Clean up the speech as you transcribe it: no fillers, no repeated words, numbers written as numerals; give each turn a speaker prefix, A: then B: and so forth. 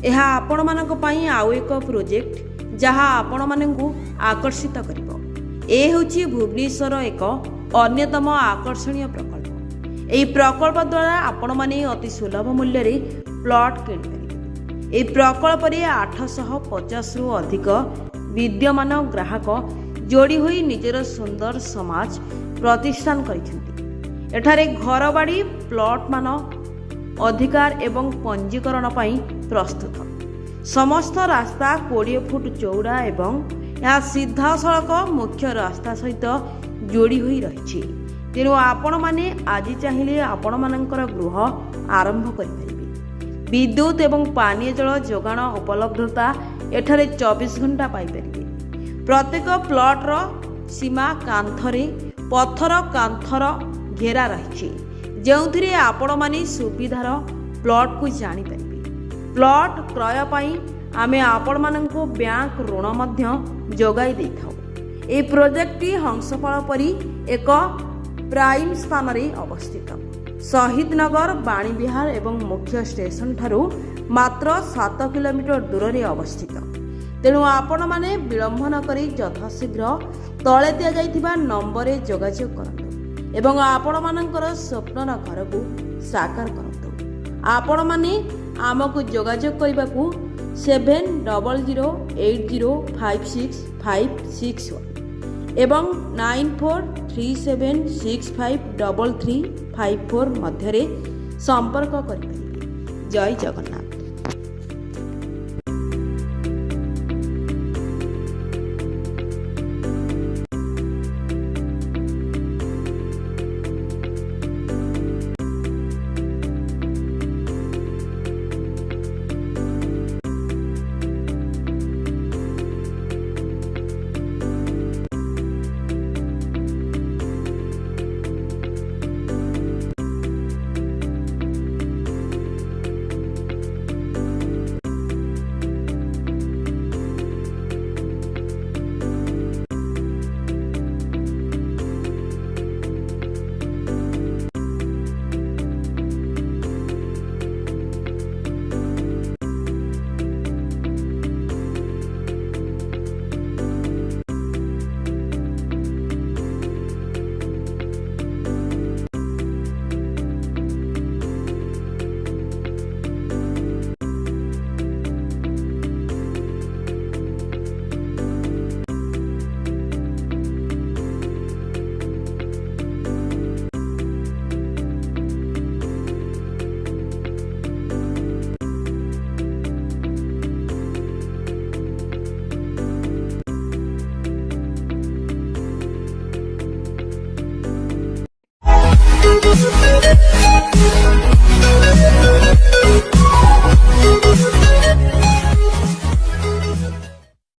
A: ଏହା ଆପଣମାନଙ୍କ ପାଇଁ ଆଉ ଏକ ପ୍ରୋଜେକ୍ଟ ଯାହା ଆପଣମାନଙ୍କୁ ଆକର୍ଷିତ କରିବ। ଏ ହେଉଛି ଭୁବନେଶ୍ୱର ଏକ ଅନ୍ୟତମ ଆକର୍ଷଣୀୟ ପ୍ରକଳ୍ପ। ଏହି ପ୍ରକଳ୍ପ ଦ୍ୱାରା ଆପଣମାନେ ଅତି ସୁଲଭ ମୂଲ୍ୟରେ ପ୍ଲଟ୍ କିଣିପାରିବେ। ଏହି ପ୍ରକଳ୍ପରେ 850ରୁ ଅଧିକ ବିଦ୍ୟମାନ ଗ୍ରାହକ ଯୋଡ଼ି ହୋଇ ନିଜର ସୁନ୍ଦର ସମାଜ ପ୍ରତିଷ୍ଠାନ କରିଛନ୍ତି। ଏଠାରେ ଘରବାଡ଼ି ପ୍ଲଟ୍ମାନ ଅଧିକାର ଏବଂ ପଞ୍ଜୀକରଣ ପାଇଁ ପ୍ରସ୍ତୁତ। ସମସ୍ତ ରାସ୍ତା 20 ଫୁଟ ଚଉଡ଼ା ଏବଂ ଏହା ସିଧାସଳଖ ମୁଖ୍ୟ ରାସ୍ତା ସହିତ ଯୋଡ଼ି ହୋଇ ରହିଛି। ତେଣୁ ଆପଣମାନେ ଆଜି ଚାହିଁଲେ ଆପଣମାନଙ୍କର ଗୃହ ଆରମ୍ଭ କରିପାରିବେ। ବିଦ୍ୟୁତ୍ ଏବଂ ପାନୀୟ ଜଳ ଯୋଗାଣ ଉପଲବ୍ଧତା ଏଠାରେ 24 ଘଣ୍ଟା ପାଇପାରିବେ। ପ୍ରତ୍ୟେକ ପ୍ଲଟ୍ର ସୀମା କାନ୍ଥରେ ପଥର କାନ୍ଥର ଘେରା ରହିଛି, ଯେଉଁଥିରେ ଆପଣମାନେ ସୁବିଧାର ପ୍ଲଟ୍କୁ ଜାଣିପାରିବେ। ପ୍ଲଟ୍ କ୍ରୟ ପାଇଁ ଆମେ ଆପଣମାନଙ୍କୁ ବ୍ୟାଙ୍କ ଋଣ ମଧ୍ୟ ଯୋଗାଇ ଦେଇଥାଉ। ଏହି ପ୍ରୋଜେକ୍ଟଟି ହଂସପାଳ ପରି ଏକ ପ୍ରାଇମ୍ ସ୍ଥାନରେ ଅବସ୍ଥିତ। ଶହୀଦନଗର, ବାଣୀବିହାର ଏବଂ ମୁଖ୍ୟ ଷ୍ଟେସନ ଠାରୁ ମାତ୍ର 7 କିଲୋମିଟର ଦୂରରେ ଅବସ୍ଥିତ। ତେଣୁ ଆପଣମାନେ ବିଳମ୍ବ ନ କରି ଯଥାଶୀଘ୍ର ତଳେ ଦିଆଯାଇଥିବା ନମ୍ବରରେ ଯୋଗାଯୋଗ କରନ୍ତୁ ଏବଂ ଆପଣମାନଙ୍କର ସ୍ୱପ୍ନର ଘରକୁ ସାକାର କରନ୍ତୁ। ଆପଣମାନେ ଆମକୁ ଯୋଗାଯୋଗ କରିବାକୁ 7008056561 ଏବଂ 9437653354 ମଧ୍ୟରେ ସମ୍ପର୍କ କରିପାରିବେ। ଜୟ ଜଗନ୍ନାଥ।